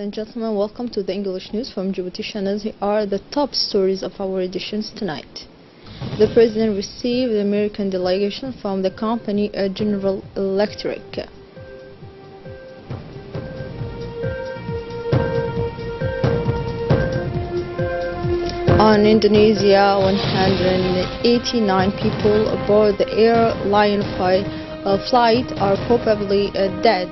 and gentlemen, welcome to the English news from Djibouti channel. Here are the top stories of our editions tonight. The President received the American delegation from the company General Electric. On Indonesia, 189 people aboard the airline flight are probably dead.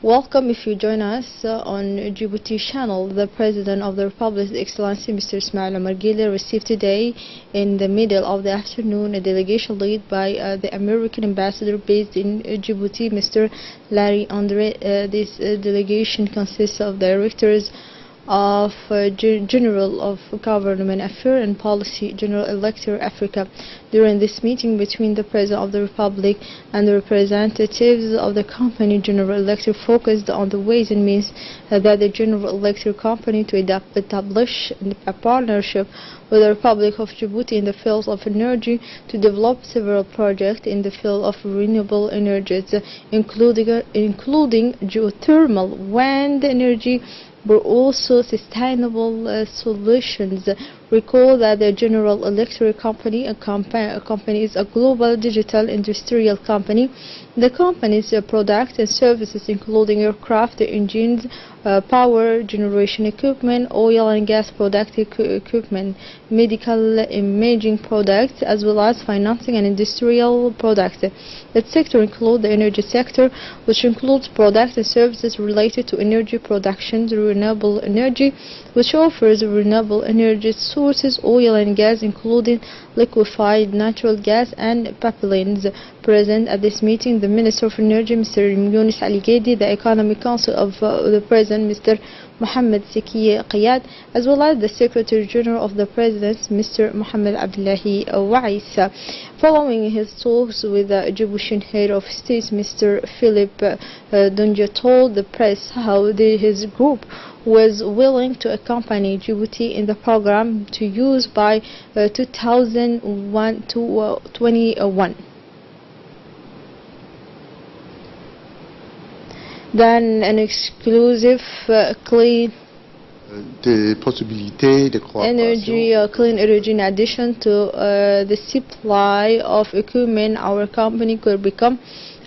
Welcome if you join us on Djibouti channel. The President of the Republic, His Excellency Mr. Ismail Omar Guelleh, received today in the middle of the afternoon a delegation led by the American ambassador based in Djibouti, Mr. Larry Andre. This delegation consists of directors of General of Government Affairs and Policy, General Electric Africa. During this meeting between the President of the Republic and the representatives of the company General Electric focused on the ways and means that the General Electric company to establish a partnership with the Republic of Djibouti in the field of energy to develop several projects in the field of renewable energies, including geothermal, wind energy, but also sustainable solutions. Recall that the General Electric company is a global digital industrial company. The company's products and services, including aircraft engines, power generation equipment, oil and gas product equipment, medical imaging products, as well as financing and industrial products. That sector includes the energy sector, which includes products and services related to energy production, renewable energy, which offers renewable energy sources, oil and gas, including liquefied natural gas and pipelines. Present at this meeting, the Minister of Energy, Mr. Yunus Ali Gedi, the Economic Council of the President, Mr. Mohammed Sekiye Qiyad, as well as the Secretary General of the President, Mr. Mohammed Abdullahi Wais. Following his talks with the Djiboutian Head of State, Mr. Philip Dunja told the press how his group was willing to accompany Djibouti in the program to use by 2021. Then an exclusive clean energy, clean energy. In addition to the supply of equipment, our company could become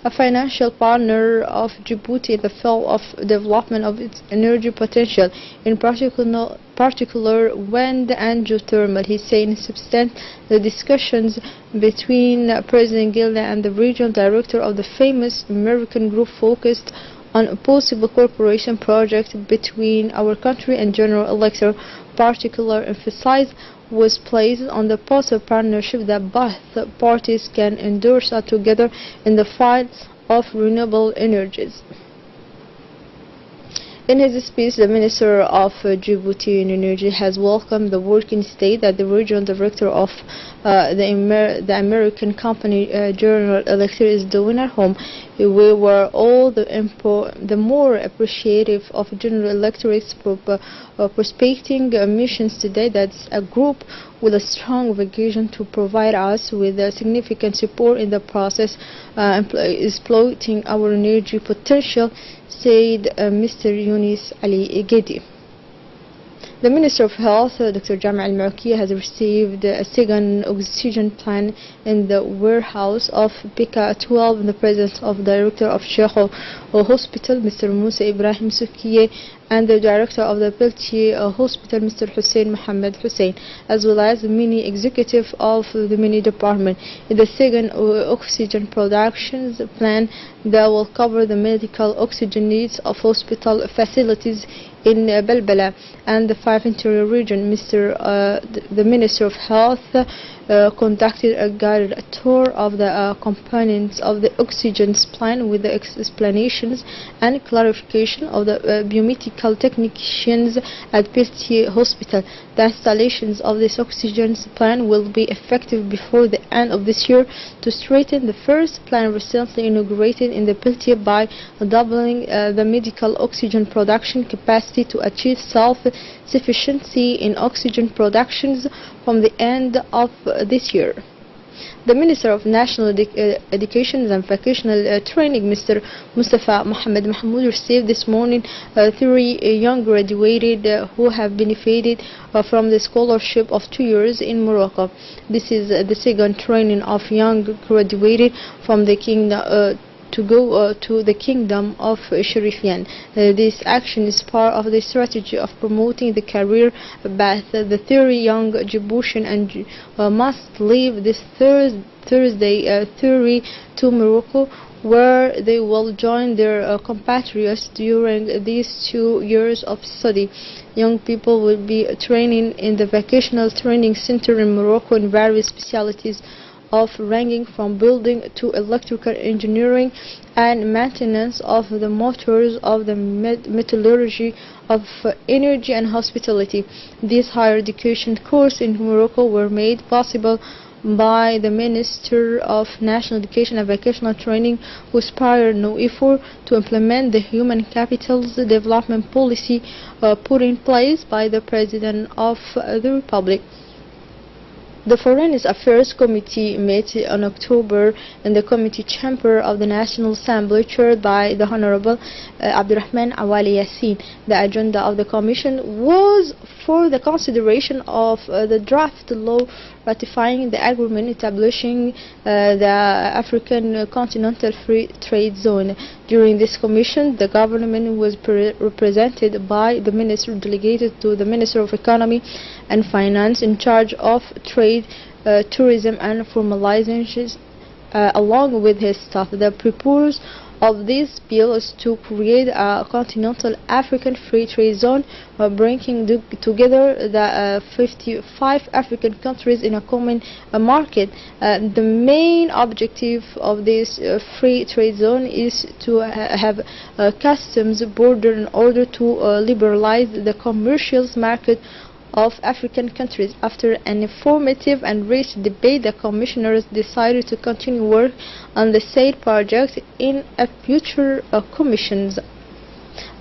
a financial partner of Djibouti in the field of development of its energy potential, in particular wind and geothermal. He said in substance the discussions between President Guelleh and the regional director of the famous American group focused on a possible cooperation project between our country and General Electric. Particular emphasis was placed on the possible partnership that both parties can endorse together in the field of renewable energies. In his speech, the Minister of Djibouti and Energy has welcomed the work in state that the regional director of the American company General Electric is doing at home. We were all the more appreciative of General Electric's prospecting missions today. That's a group with a strong vision to provide us with significant support in the process exploiting our energy potential, said Mr. Yunus Ali Gedi. The Minister of Health, Dr. Jami Al-Mauki, has received a second oxygen plant in the warehouse of Bika 12 in the presence of the Director of Sheikh Hospital, Mr. Musa Ibrahim Sukiye, and the Director of the Peltier Hospital, Mr. Hussein Mohammed Hussein, as well as the mini executive of the mini department. In the second oxygen production plan that will cover the medical oxygen needs of hospital facilities in Balbala and the 5 interior region. The Minister of Health conducted a guided tour of the components of the oxygen plant with the explanations and clarification of the biomedical technicians at Peltier Hospital. The installations of this oxygen plant will be effective before the end of this year to strengthen the first plant recently inaugurated in the Peltier by doubling the medical oxygen production capacity to achieve self-sufficiency in oxygen productions from the end of this year. The Minister of National Education and Vocational Training, Mr. Mustafa Mohammed Mahmoud, received this morning three young graduated who have benefited from the scholarship of 2 years in Morocco. This is the second training of young graduated from the kingdom to go to the kingdom of Sharifian. This action is part of the strategy of promoting the career path. The 30 young Djiboutian and must leave this Thursday 30 to Morocco, where they will join their compatriots during these 2 years of study. Young people will be training in the vocational training center in Morocco in various specialties of ranging from building to electrical engineering and maintenance of the motors, of the metallurgy, of energy and hospitality. These higher education courses in Morocco were made possible by the Minister of National Education and Vocational Training, who spared no effort to implement the human capital's development policy put in place by the President of the Republic. The Foreign Affairs Committee met on October in the committee chamber of the National Assembly, chaired by the Honorable Abdurrahman Awali Yassin. The agenda of the Commission was for the consideration of the draft law ratifying the agreement establishing the African Continental Free Trade Zone. During this commission, the government was represented by the minister delegated to the Minister of Economy and Finance in charge of trade, tourism and formalization, along with his staff. The purpose of this bill is to create a continental African free trade zone, bringing together the 55 African countries in a common market. The main objective of this free trade zone is to have a customs border in order to liberalize the commercial market of African countries. After an informative and rich debate, the commissioners decided to continue work on the said project in a future commissions.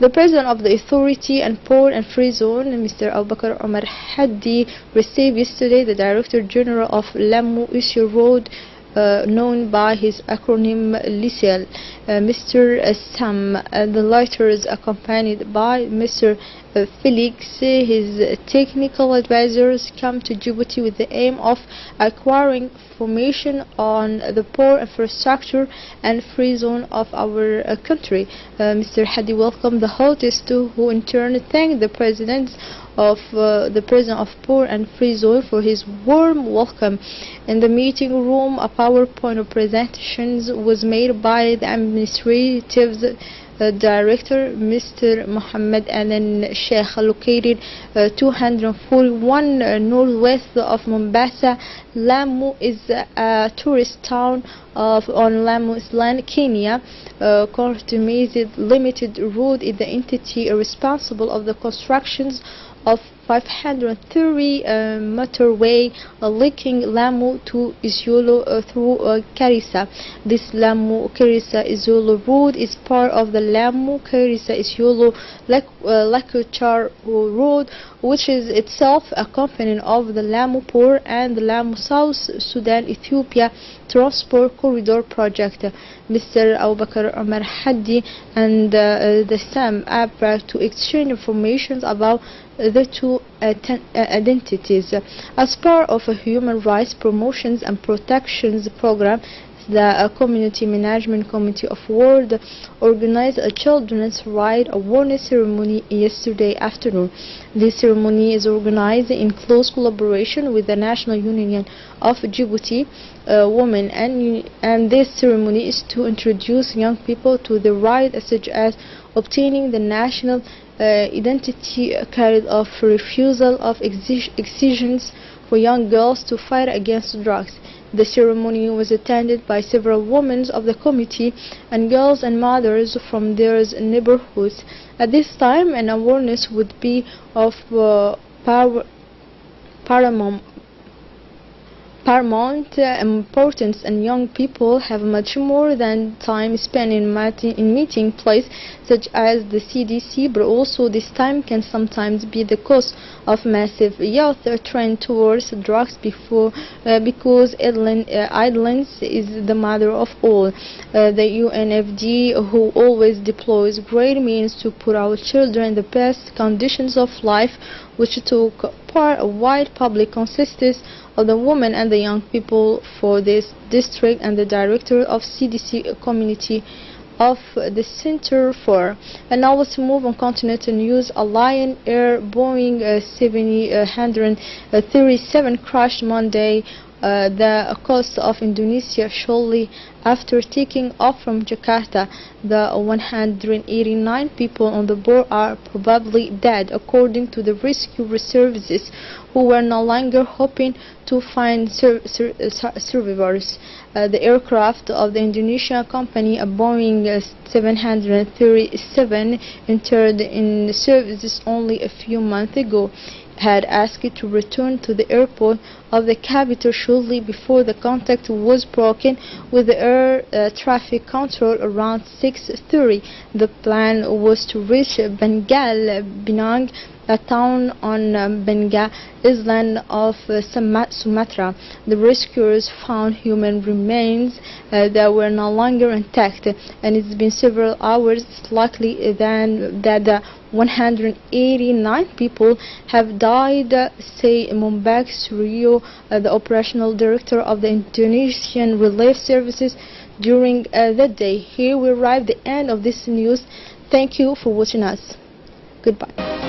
The President of the Authority and Port and Free Zone, Mr. Abu Bakr Omar Haddi, received yesterday the Director General of Lamu Issue Road, known by his acronym LICL, Mr. Sam. The latter is accompanied by Mr. Felix. His technical advisors come to Djibouti with the aim of acquiring information on the port infrastructure and free zone of our country. Mr. Hadi welcomed the hosts, who in turn thanked the President of Port and Free Zone for his warm welcome. In the meeting room, a PowerPoint presentation was made by the administrative Director, Mr. Mohammed Alan Sheikh, located 241 northwest of Mombasa. Lamu is a tourist town on Lamu Island, Kenya. Coordinated Limited Road is the entity responsible of the constructions of 530 motorway linking Lamu to Isiolo through Garissa. This Lamu-Garissa-Isiolo road is part of the Lamu-Garissa-Isiolo Lakachar road, which is itself a component of the Lamu Port and the Lamu South Sudan Ethiopia Transport Corridor project. Mr. Abu Bakr Omar Haddi and the SAM APRA to exchange information about the two identities. As part of a human rights promotions and protections program, the Community Management Committee of World organized a children's rights awareness ceremony yesterday afternoon. This ceremony is organized in close collaboration with the National Union of Djibouti Women, and this ceremony is to introduce young people to the rights such as obtaining the national identity card, of refusal of excisions for young girls, to fight against drugs. The ceremony was attended by several women of the committee and girls and mothers from their neighborhoods. At this time, an awareness would be of paramount paramount importance, and young people have much more than time spent in meeting places such as the CDC, but also this time can sometimes be the cause of massive youth trend towards drugs because idleness is the mother of all. The UNFD, who always deploys great means to put our children in the best conditions of life, which took part a wide public consensus of the women and the young people for this district, and the director of CDC community of the Center for. And now let's move on continental news. A Lion Air Boeing 737 crashed Monday the coast of Indonesia shortly after taking off from Jakarta. The 189 people on the board are probably dead, according to the rescue services, who were no longer hoping to find survivors. The aircraft of the Indonesian company, a Boeing 737, entered in services only a few months ago, had asked to return to the airport of the capital shortly before the contact was broken with the air traffic control around 6:30. The plan was to reach Binang, a town on Benga island of Sumatra. The rescuers found human remains that were no longer intact, and it's been several hours. It's likely then that the 189 people have died, say Mumbak Suryo, the operational director of the Indonesian Relief Services, during the day. Here we arrive at the end of this news. Thank you for watching us. Goodbye.